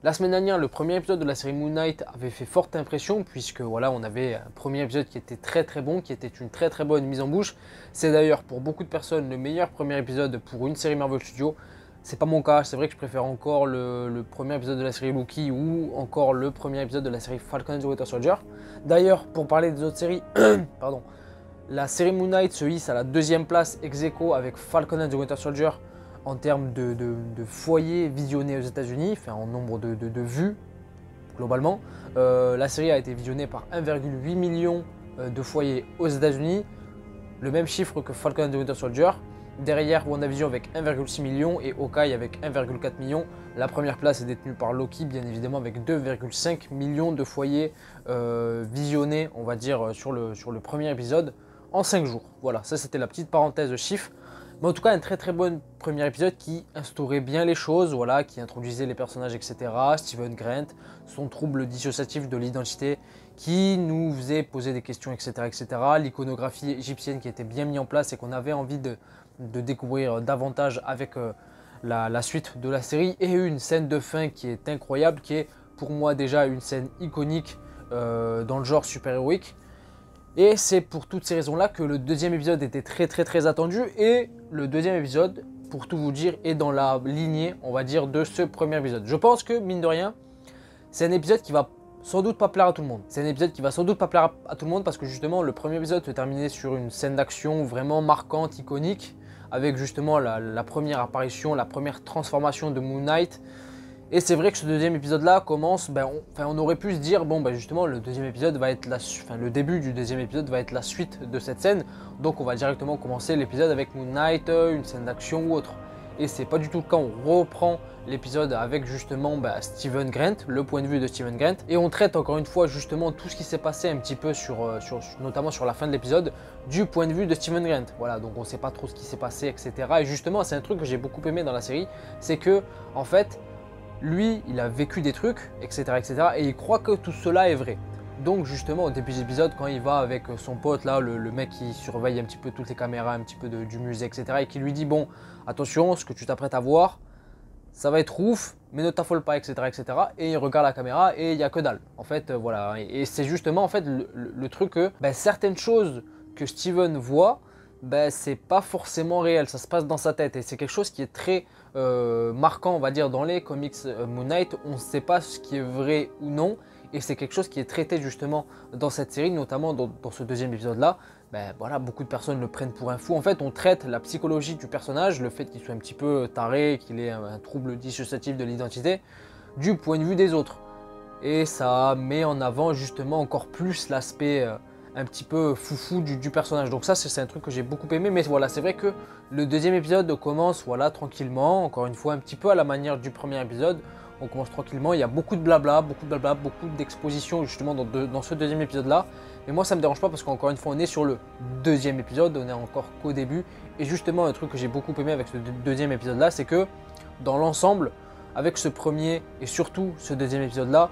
La semaine dernière, le premier épisode de la série Moon Knight avait fait forte impression puisque voilà, on avait un premier épisode qui était très bon, qui était une très bonne mise en bouche. C'est d'ailleurs pour beaucoup de personnes le meilleur premier épisode pour une série Marvel Studios. C'est pas mon cas, c'est vrai que je préfère encore le premier épisode de la série Loki ou encore le premier épisode de la série Falcon and the Winter Soldier. D'ailleurs, pour parler des autres séries, pardon, la série Moon Knight se hisse à la deuxième place ex aequo avec Falcon and the Winter Soldier en termes de foyers visionnés aux États-Unis, enfin en nombre de vues globalement. La série a été visionnée par 1,8 million de foyers aux États-Unis, le même chiffre que Falcon and the Winter Soldier. Derrière WandaVision avec 1,6 million et Hawkeye avec 1,4 million. La première place est détenue par Loki, bien évidemment, avec 2,5 millions de foyers visionnés, on va dire, sur le premier épisode en 5 jours. Voilà, ça c'était la petite parenthèse chiffre. Mais en tout cas, un très bon premier épisode qui instaurait bien les choses, voilà, qui introduisait les personnages, etc. Steven Grant, son trouble dissociatif de l'identité, qui nous faisait poser des questions, etc. L'iconographie égyptienne qui était bien mise en place et qu'on avait envie de découvrir davantage avec la suite de la série. Et une scène de fin qui est incroyable, qui est pour moi déjà une scène iconique dans le genre super-héroïque. Et c'est pour toutes ces raisons-là que le deuxième épisode était très attendu. Et le deuxième épisode, pour tout vous dire, est dans la lignée, on va dire, de ce premier épisode. Je pense que, mine de rien, c'est un épisode qui va sans doute pas plaire à tout le monde. C'est un épisode qui va sans doute pas plaire à tout le monde parce que justement, le premier épisode se terminait sur une scène d'action vraiment marquante, iconique, avec justement la première apparition, la première transformation de Moon Knight. Et c'est vrai que ce deuxième épisode-là commence, on aurait pu se dire, justement, le deuxième épisode va être le début du deuxième épisode va être la suite de cette scène. Donc on va directement commencer l'épisode avec Moon Knight, une scène d'action ou autre. Et c'est pas du tout le cas, on reprend l'épisode avec justement Steven Grant, le point de vue de Steven Grant. Et on traite encore une fois justement tout ce qui s'est passé un petit peu notamment sur la fin de l'épisode, du point de vue de Steven Grant. Voilà, donc on sait pas trop ce qui s'est passé, etc. Et justement, c'est un truc que j'ai beaucoup aimé dans la série, c'est que, en fait, lui, il a vécu des trucs, etc. Et il croit que tout cela est vrai. Donc justement, au début de l'épisode, quand il va avec son pote, là, le mec qui surveille un petit peu toutes les caméras, un petit peu du musée, etc. Et qui lui dit, bon, attention, ce que tu t'apprêtes à voir, ça va être ouf, mais ne t'affole pas, etc. Et il regarde la caméra et il n'y a que dalle. En fait, voilà. Et c'est justement, en fait, le truc que certaines choses que Steven voit, c'est pas forcément réel, ça se passe dans sa tête. Et c'est quelque chose qui est très marquant, on va dire, dans les comics Moon Knight. On ne sait pas ce qui est vrai ou non. Et c'est quelque chose qui est traité justement dans cette série, notamment dans ce deuxième épisode-là. Voilà, beaucoup de personnes le prennent pour un fou. En fait, on traite la psychologie du personnage, le fait qu'il soit un petit peu taré, qu'il ait un trouble dissociatif de l'identité, du point de vue des autres. Et ça met en avant justement encore plus l'aspect un petit peu foufou du personnage. Donc ça, c'est un truc que j'ai beaucoup aimé. Mais voilà, c'est vrai que le deuxième épisode commence tranquillement, encore une fois un petit peu à la manière du premier épisode. On commence tranquillement, il y a beaucoup de blabla, beaucoup d'exposition justement dans ce deuxième épisode-là. Mais moi, ça ne me dérange pas parce qu'encore une fois, on est sur le deuxième épisode, on est encore qu'au début. Et justement, un truc que j'ai beaucoup aimé avec ce deuxième épisode-là, c'est que dans l'ensemble, avec ce premier et surtout ce deuxième épisode-là,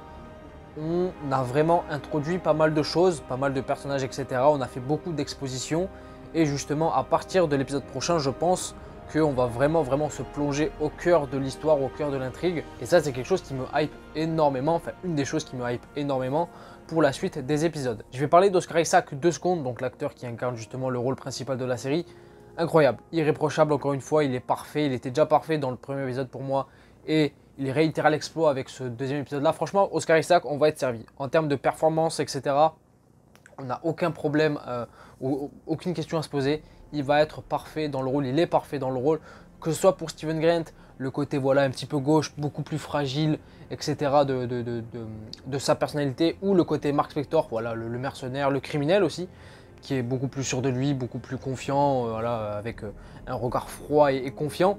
on a vraiment introduit pas mal de choses, pas mal de personnages, etc. On a fait beaucoup d'expositions. Et justement, à partir de l'épisode prochain, je pense qu'on va vraiment se plonger au cœur de l'histoire, au cœur de l'intrigue. Et ça, c'est quelque chose qui me hype énormément, enfin une des choses qui me hype énormément pour la suite des épisodes. Je vais parler d'Oscar Isaac 2 secondes, donc l'acteur qui incarne justement le rôle principal de la série. Incroyable, irréprochable encore une fois, il est parfait, il était déjà parfait dans le premier épisode pour moi. Et il réitère l'exploit avec ce deuxième épisode-là. Franchement, Oscar Isaac, on va être servi. En termes de performance, etc., on n'a aucun problème, aucune question à se poser. Il va être parfait dans le rôle, il est parfait dans le rôle. Que ce soit pour Steven Grant, le côté voilà un petit peu gauche, beaucoup plus fragile, etc. de sa personnalité, ou le côté Mark Spector, voilà, le mercenaire, le criminel aussi, qui est beaucoup plus sûr de lui, beaucoup plus confiant, voilà, avec un regard froid et confiant.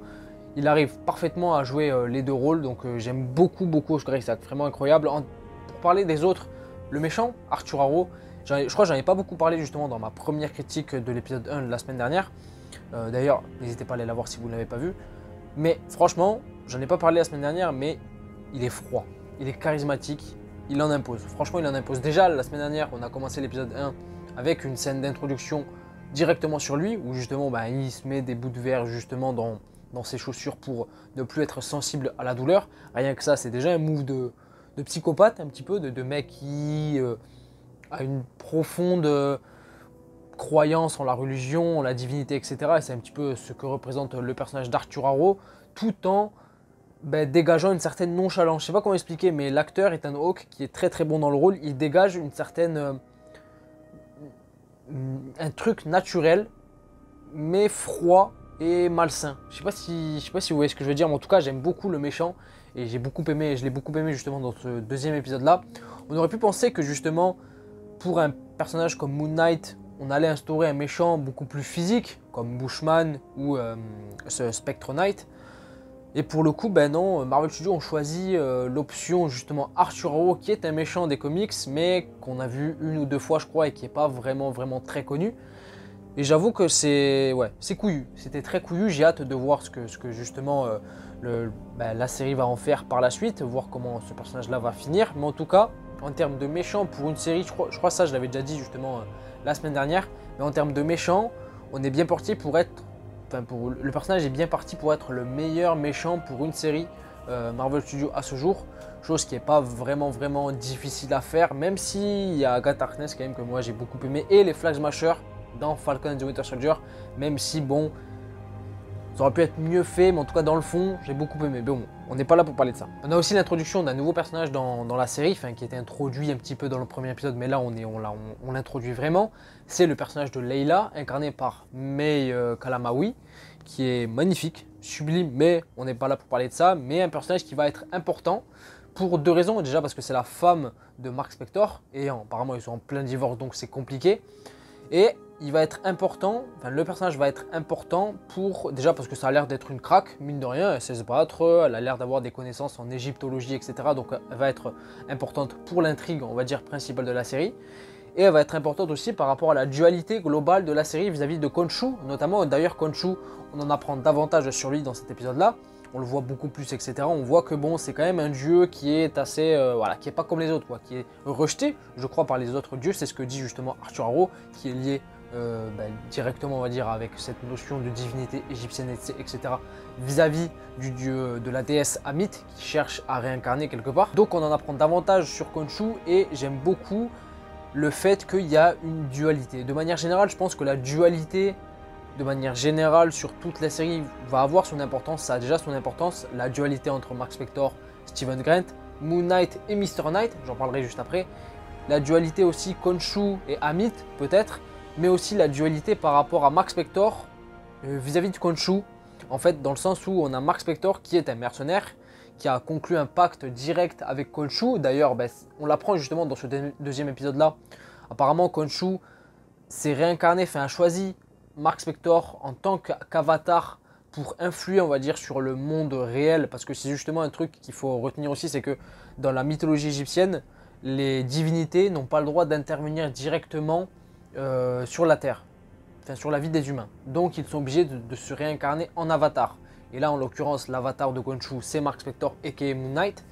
Il arrive parfaitement à jouer les deux rôles, donc j'aime beaucoup Oscar Isaac, vraiment incroyable. Pour parler des autres, le méchant, Arthur Harrow, je crois que j'en ai pas beaucoup parlé justement dans ma première critique de l'épisode 1 de la semaine dernière. D'ailleurs, n'hésitez pas à aller la voir si vous ne l'avez pas vu. Mais franchement, j'en ai pas parlé la semaine dernière, mais il est froid, il est charismatique, il en impose. Franchement, il en impose. Déjà, la semaine dernière, on a commencé l'épisode 1 avec une scène d'introduction directement sur lui, où justement, il se met des bouts de verre justement dans ses chaussures pour ne plus être sensible à la douleur. Rien que ça, c'est déjà un move de psychopathe, un petit peu, de mec qui a une profonde croyance en la religion, en la divinité, etc. Et c'est un petit peu ce que représente le personnage d'Arthur Harrow, tout en dégageant une certaine nonchalance. Je sais pas comment expliquer, mais l'acteur Ethan Hawke, qui est très très bon dans le rôle, il dégage une certaine un truc naturel, mais froid et malsain. Je sais pas si vous voyez ce que je veux dire, mais en tout cas, j'aime beaucoup le méchant et j'ai beaucoup aimé, je l'ai beaucoup aimé justement dans ce deuxième épisode-là. On aurait pu penser que justement, pour un personnage comme Moon Knight, on allait instaurer un méchant beaucoup plus physique, comme Bushman ou ce Spectre Knight. Et pour le coup, ben non, Marvel Studios ont choisi l'option justement Arthur Harrow, qui est un méchant des comics, mais qu'on a vu une ou deux fois, je crois, et qui n'est pas vraiment très connu. Et j'avoue que c'est couillu, c'était très couillu. J'ai hâte de voir ce que justement la série va en faire par la suite, voir comment ce personnage-là va finir. Mais en tout cas, en termes de méchant pour une série, je crois ça, je l'avais déjà dit justement la semaine dernière, mais en termes de méchant, on est bien parti pour être, le personnage est bien parti pour être le meilleur méchant pour une série Marvel Studios à ce jour. Chose qui n'est pas vraiment difficile à faire, même s'il y a Agatha Harkness quand même que moi j'ai beaucoup aimé, et les Flag Smashers dans Falcon and the Winter Soldier, même si bon, ça aurait pu être mieux fait, mais en tout cas dans le fond, j'ai beaucoup aimé. Mais bon, on n'est pas là pour parler de ça. On a aussi l'introduction d'un nouveau personnage dans la série, qui était introduit un petit peu dans le premier épisode, mais là on l'introduit vraiment. C'est le personnage de Layla, incarné par May Kalamaui, qui est magnifique, sublime, mais on n'est pas là pour parler de ça. Mais un personnage qui va être important pour deux raisons. Déjà parce que c'est la femme de Mark Spector, et apparemment ils sont en plein divorce, donc c'est compliqué. Et il va être important, le personnage va être important déjà parce que ça a l'air d'être une craque, mine de rien, elle sait se battre, elle a l'air d'avoir des connaissances en égyptologie, etc. Donc elle va être importante pour l'intrigue, on va dire, principale de la série. Et elle va être importante aussi par rapport à la dualité globale de la série vis-à-vis de Khonshu, notamment. D'ailleurs, Khonshu, on en apprend davantage sur lui dans cet épisode-là. On le voit beaucoup plus, etc. On voit que bon, c'est quand même un dieu qui est assez, qui est pas comme les autres, qui est rejeté, je crois, par les autres dieux. C'est ce que dit justement Arthur Harrow, qui est lié directement, on va dire, avec cette notion de divinité égyptienne, etc. vis-à-vis du dieu de la déesse Amit, qui cherche à réincarner quelque part. Donc on en apprend davantage sur Khonshu, et j'aime beaucoup le fait qu'il y a une dualité. De manière générale, je pense que la dualité, de manière générale, sur toute la série, va avoir son importance. Ça a déjà son importance, la dualité entre Mark Spector, Stephen Grant, Moon Knight et Mr. Knight, j'en parlerai juste après. La dualité aussi Khonshu et Amit, peut-être, mais aussi la dualité par rapport à Mark Spector vis-à-vis de Khonshu. En fait, dans le sens où on a Mark Spector qui est un mercenaire, qui a conclu un pacte direct avec Khonshu. D'ailleurs, on l'apprend justement dans ce deuxième épisode-là. Apparemment, Khonshu s'est réincarné, a choisi Mark Spector en tant qu'avatar pour influer, on va dire, sur le monde réel. Parce que c'est justement un truc qu'il faut retenir aussi, c'est que dans la mythologie égyptienne, les divinités n'ont pas le droit d'intervenir directement sur la Terre, sur la vie des humains. Donc ils sont obligés de se réincarner en avatar. Et là, en l'occurrence, l'avatar de Khonshu, c'est Mark Spector aka Moon Knight.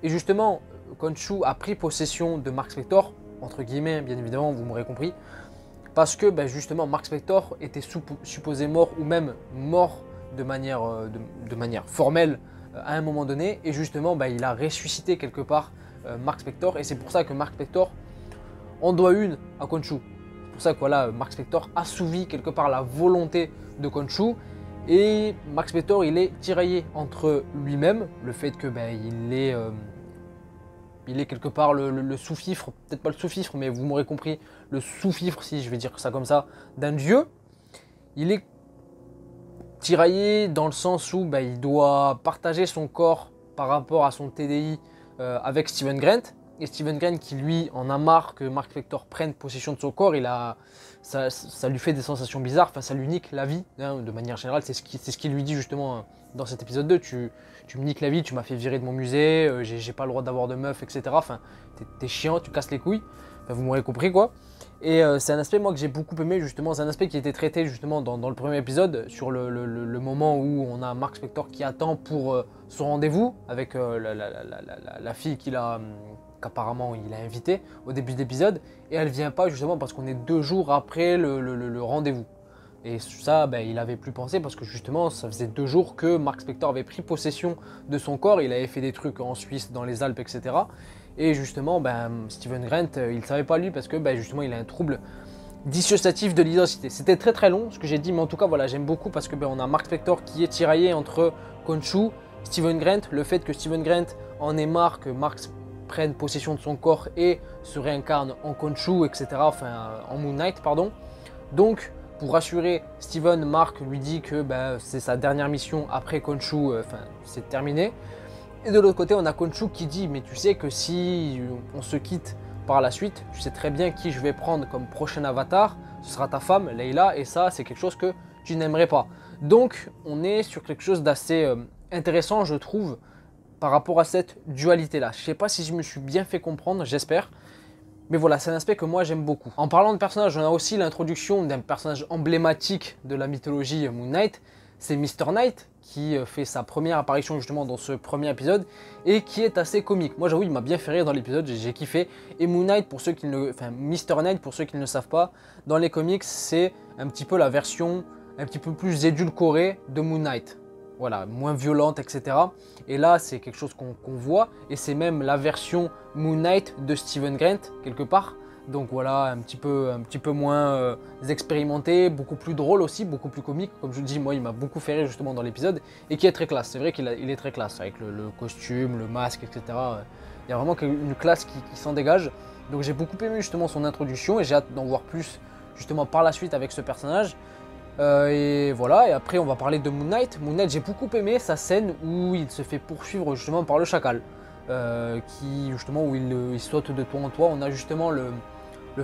Et justement, Khonshu a pris possession de Mark Spector, entre guillemets, bien évidemment, vous m'aurez compris, parce que justement, Mark Spector était supposé mort, ou même mort de manière formelle à un moment donné. Et justement, il a ressuscité quelque part Mark Spector. Et c'est pour ça que Mark Spector en doit une à Khonshu. C'est pour ça que voilà, Mark Spector assouvit quelque part la volonté de Khonshu. Et Mark Spector, il est tiraillé entre lui-même, le fait que il est quelque part le sous-fifre, peut-être pas le sous-fifre, mais vous m'aurez compris, le sous-fifre, si je vais dire ça comme ça, d'un dieu. Il est tiraillé dans le sens où il doit partager son corps par rapport à son TDI avec Stephen Grant. Et Stephen Grant qui lui en a marre que Mark Spector prenne possession de son corps, ça lui fait des sensations bizarres, ça lui nique la vie, de manière générale, c'est ce qu'il lui dit justement dans cet épisode 2, tu me niques la vie, tu m'as fait virer de mon musée, j'ai pas le droit d'avoir de meuf, etc. T'es chiant, tu casses les couilles, vous m'aurez compris quoi. Et c'est un aspect moi que j'ai beaucoup aimé justement, c'est un aspect qui a été traité justement dans le premier épisode, sur le moment où on a Mark Spector qui attend pour son rendez-vous avec la fille qu'apparemment il a invitée au début d'épisode, et elle vient pas justement parce qu'on est 2 jours après le rendez-vous. Et ça, ben, il avait plus pensé parce que justement, ça faisait 2 jours que Mark Spector avait pris possession de son corps. Il avait fait des trucs en Suisse, dans les Alpes, etc. Et justement, ben, Steven Grant, il ne savait pas lui parce que ben, justement, il a un trouble dissociatif de l'identité. C'était très très long ce que j'ai dit, mais en tout cas, voilà, j'aime beaucoup parce que ben, on a Mark Spector qui est tiraillé entre Khonshu, Steven Grant, le fait que Steven Grant en ait marre que Mark prenne possession de son corps et se réincarne en Khonshu, etc. Enfin, en Moon Knight, pardon. Donc, pour rassurer Steven, Mark lui dit que ben, c'est sa dernière mission après Khonshu, c'est terminé. Et de l'autre côté, on a Khonshu qui dit mais tu sais que si on se quitte par la suite, tu sais très bien qui je vais prendre comme prochain avatar, ce sera ta femme, Layla, et ça, c'est quelque chose que tu n'aimerais pas. Donc, on est sur quelque chose d'assez intéressant, je trouve, par rapport à cette dualité-là. Je ne sais pas si je me suis bien fait comprendre, j'espère. Mais voilà, c'est un aspect que moi j'aime beaucoup. En parlant de personnages, on a aussi l'introduction d'un personnage emblématique de la mythologie Moon Knight. C'est Mr. Knight qui fait sa première apparition justement dans ce premier épisode et qui est assez comique. Moi j'avoue, il m'a bien fait rire dans l'épisode, j'ai kiffé. Et Moon Knight, pour ceux qui ne, enfin Mr. Knight, pour ceux qui ne le savent pas, dans les comics, c'est un petit peu la version un petit peu plus édulcorée de Moon Knight. Voilà, moins violente, etc. Et là, c'est quelque chose qu'on voit, et c'est même la version Moon Knight de Steven Grant, quelque part. Donc voilà, un petit peu moins expérimenté, beaucoup plus drôle aussi, beaucoup plus comique. Comme je vous dis, moi, il m'a beaucoup fait rire justement dans l'épisode, et qui est très classe. C'est vrai qu'il est très classe, avec le costume, le masque, etc. Il y a vraiment une classe qui s'en dégage. Donc j'ai beaucoup aimé justement son introduction, et j'ai hâte d'en voir plus justement par la suite avec ce personnage. Et voilà, et après on va parler de Moon Knight. Moon Knight, j'ai beaucoup aimé sa scène où il se fait poursuivre justement par le chacal, où il saute de toit en toit. On a justement le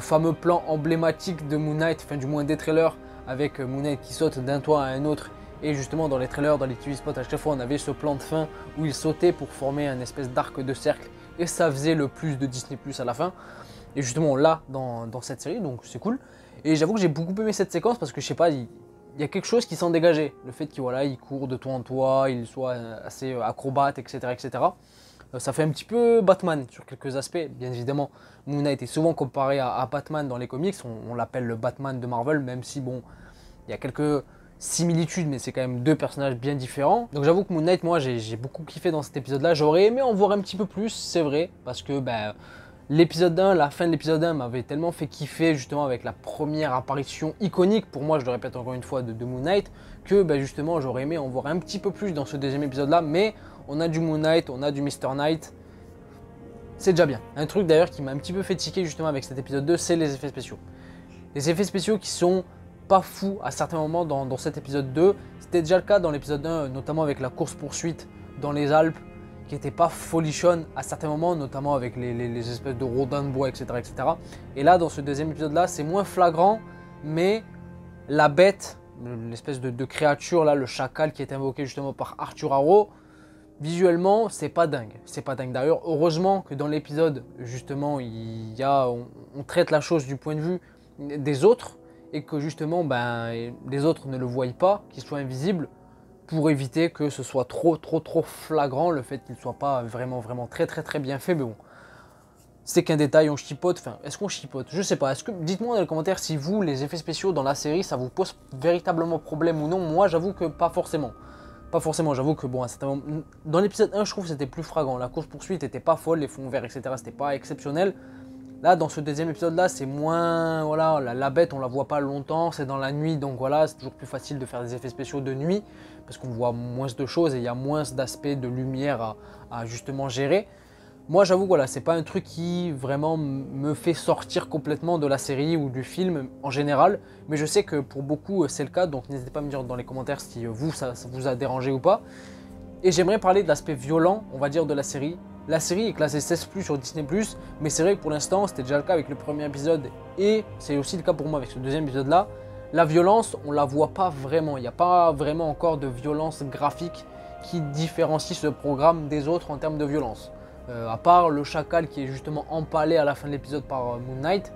fameux plan emblématique de Moon Knight, enfin du moins des trailers, avec Moon Knight qui saute d'un toit à un autre. Et justement dans les trailers, dans les TV spots, à chaque fois on avait ce plan de fin où il sautait pour former un espèce d'arc de cercle, et ça faisait le plus de Disney Plus à la fin. Et justement on l'a dans cette série, donc c'est cool. Et j'avoue que j'ai beaucoup aimé cette séquence parce que je sais pas, il y a quelque chose qui s'en dégageait. Le fait qu'il il court de toit en toit, il soit assez acrobate, etc. etc. Ça fait un petit peu Batman sur quelques aspects. Bien évidemment, Moon Knight est souvent comparé à Batman dans les comics. On l'appelle le Batman de Marvel, même si bon, il y a quelques similitudes, mais c'est quand même 2 personnages bien différents. Donc j'avoue que Moon Knight, moi j'ai beaucoup kiffé dans cet épisode-là. J'aurais aimé en voir un petit peu plus, c'est vrai, parce que ben, l'épisode 1, la fin de l'épisode 1 m'avait tellement fait kiffer justement avec la première apparition iconique, pour moi je le répète encore une fois, de Moon Knight, que ben, justement j'aurais aimé en voir un petit peu plus dans ce deuxième épisode là, mais on a du Moon Knight, on a du Mr. Knight, c'est déjà bien. Un truc d'ailleurs qui m'a un petit peu fait tiquer justement avec cet épisode 2, c'est les effets spéciaux. Les effets spéciaux qui sont pas fous à certains moments dans cet épisode 2, c'était déjà le cas dans l'épisode 1, notamment avec la course poursuite dans les Alpes, qui n'était pas folichonne à certains moments, notamment avec les espèces de rodins de bois, etc., etc. Et là, dans ce deuxième épisode-là, c'est moins flagrant, mais la bête, l'espèce de créature, là, le chacal qui est invoqué justement par Arthur Harrow, visuellement, c'est pas dingue. C'est pas dingue. D'ailleurs, heureusement que dans l'épisode, justement, on traite la chose du point de vue des autres, et que justement, ben, les autres ne le voient pas, qu'il soit invisible, pour éviter que ce soit trop flagrant, le fait qu'il ne soit pas vraiment très bien fait. Mais bon, c'est qu'un détail, on chipote. Enfin, est-ce qu'on chipote? Je sais pas. Dites-moi dans les commentaires si vous, les effets spéciaux dans la série, ça vous pose véritablement problème ou non. Moi, j'avoue que pas forcément. Pas forcément, j'avoue que bon, à certains moments, dans l'épisode 1, je trouve que c'était plus flagrant. La course-poursuite n'était pas folle, les fonds verts, etc., c'était pas exceptionnel. Là, dans ce deuxième épisode-là, c'est moins... Voilà, la bête, on la voit pas longtemps, c'est dans la nuit, donc voilà, c'est toujours plus facile de faire des effets spéciaux de nuit, parce qu'on voit moins de choses et il y a moins d'aspects de lumière à justement gérer. Moi, j'avoue, voilà, c'est pas un truc qui vraiment me fait sortir complètement de la série ou du film en général, mais je sais que pour beaucoup, c'est le cas, donc n'hésitez pas à me dire dans les commentaires si vous, ça vous a dérangé ou pas. Et j'aimerais parler de l'aspect violent, on va dire, de la série. La série est classée 16+, sur Disney+, mais c'est vrai que pour l'instant, c'était déjà le cas avec le premier épisode, et c'est aussi le cas pour moi avec ce deuxième épisode-là. La violence, on la voit pas vraiment, il n'y a pas vraiment encore de violence graphique qui différencie ce programme des autres en termes de violence. À part le chacal qui est justement empalé à la fin de l'épisode par Moon Knight.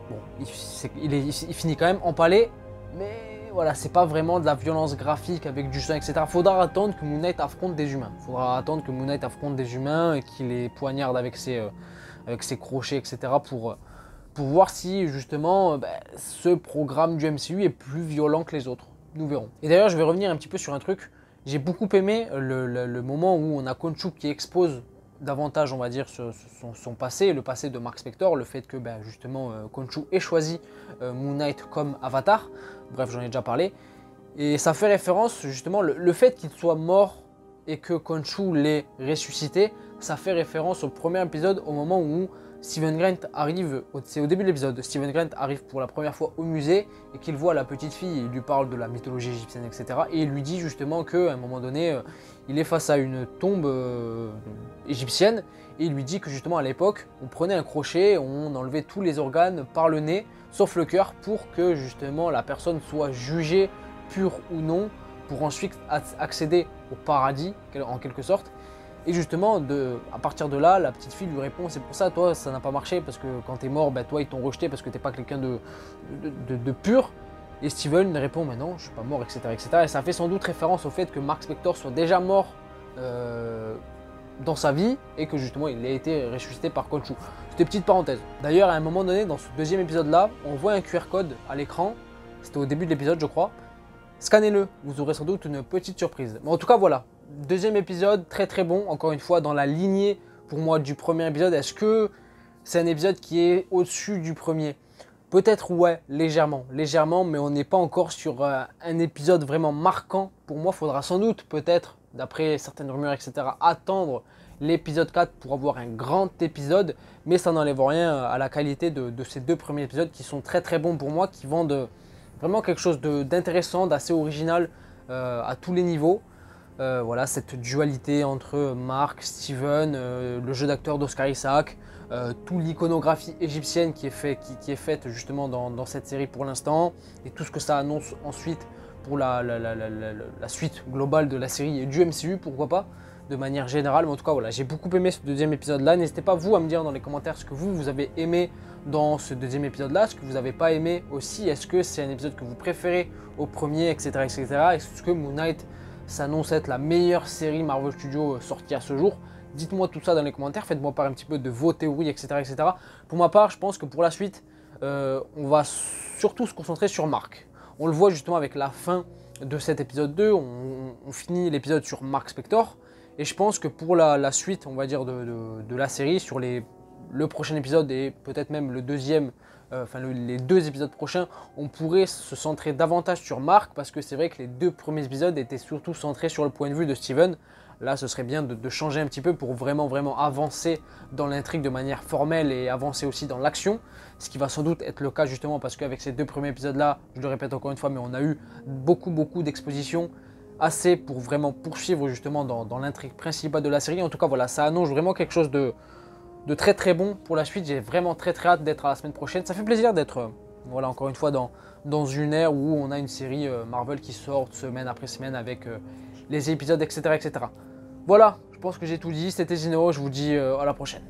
Bon, il finit quand même empalé, mais... Voilà, c'est pas vraiment de la violence graphique avec du sang, etc. Faudra attendre que Moon Knight affronte des humains. Faudra attendre que Moon Knight affronte des humains et qu'il les poignarde avec ses crochets, etc. pour voir si justement ce programme du MCU est plus violent que les autres. Nous verrons. Et d'ailleurs, je vais revenir un petit peu sur un truc. J'ai beaucoup aimé le moment où on a Khonshu qui expose davantage, on va dire, son passé, le passé de Mark Spector, le fait que justement Khonshu ait choisi Moon Knight comme avatar. Bref, j'en ai déjà parlé. Et ça fait référence justement, le fait qu'il soit mort et que Khonshu l'ait ressuscité, ça fait référence au premier épisode, au moment où Steven Grant arrive, c'est au début de l'épisode, Steven Grant arrive pour la première fois au musée et qu'il voit la petite fille, il lui parle de la mythologie égyptienne, etc. Et il lui dit justement qu'à un moment donné, il est face à une tombe égyptienne et il lui dit que justement à l'époque, on prenait un crochet, on enlevait tous les organes par le nez, sauf le cœur, pour que justement la personne soit jugée pure ou non, pour ensuite accéder au paradis en quelque sorte. Et justement, à partir de là, la petite fille lui répond, c'est pour ça, toi, ça n'a pas marché, parce que quand t'es mort, toi, ils t'ont rejeté parce que t'es pas quelqu'un de pur. Et Steven répond, mais non, je suis pas mort, etc., etc. Et ça fait sans doute référence au fait que Mark Spector soit déjà mort dans sa vie, et que justement, il a été ressuscité par Khonshu. C'était petite parenthèse. D'ailleurs, à un moment donné, dans ce deuxième épisode-là, on voit un QR code à l'écran, c'était au début de l'épisode, je crois. Scannez-le, vous aurez sans doute une petite surprise. Mais en tout cas, voilà. Deuxième épisode, très très bon, encore une fois dans la lignée pour moi du premier épisode. Est-ce que c'est un épisode qui est au-dessus du premier? Peut-être ouais, légèrement, mais on n'est pas encore sur un épisode vraiment marquant. Pour moi, il faudra sans doute, peut-être, d'après certaines rumeurs, etc., attendre l'épisode 4 pour avoir un grand épisode, mais ça n'enlève rien à la qualité de ces deux premiers épisodes qui sont très très bons pour moi, qui vendent vraiment quelque chose d'intéressant, d'assez original à tous les niveaux. Voilà, cette dualité entre Mark, Steven, le jeu d'acteur d'Oscar Isaac, toute l'iconographie égyptienne qui est faite justement dans cette série pour l'instant, et tout ce que ça annonce ensuite pour la suite globale de la série et du MCU, pourquoi pas, de manière générale. Mais en tout cas, voilà, j'ai beaucoup aimé ce deuxième épisode-là. N'hésitez pas, vous, à me dire dans les commentaires ce que vous avez aimé dans ce deuxième épisode-là, ce que vous n'avez pas aimé aussi. Est-ce que c'est un épisode que vous préférez au premier, etc., etc. Est-ce que Moon Knight s'annonce être la meilleure série Marvel Studios sortie à ce jour? Dites-moi tout ça dans les commentaires, faites-moi part un petit peu de vos théories, etc., etc. Pour ma part, je pense que pour la suite, on va surtout se concentrer sur Mark. On le voit justement avec la fin de cet épisode 2, on finit l'épisode sur Mark Spector, et je pense que pour la suite, on va dire, de la série, sur le prochain épisode et peut-être même le deuxième, les deux épisodes prochains, on pourrait se centrer davantage sur Mark, parce que c'est vrai que les deux premiers épisodes étaient surtout centrés sur le point de vue de Steven. Là, ce serait bien de changer un petit peu pour vraiment avancer dans l'intrigue de manière formelle et avancer aussi dans l'action, ce qui va sans doute être le cas justement parce qu'avec ces deux premiers épisodes-là, je le répète encore une fois, mais on a eu beaucoup d'expositions, assez pour vraiment poursuivre justement dans l'intrigue principale de la série. En tout cas, voilà, ça annonce vraiment quelque chose de très bon pour la suite. J'ai vraiment très hâte d'être à la semaine prochaine. Ça fait plaisir d'être, voilà, encore une fois dans une ère où on a une série Marvel qui sort semaine après semaine avec les épisodes, etc., etc. Voilà, je pense que j'ai tout dit. C'était Zino, je vous dis à la prochaine.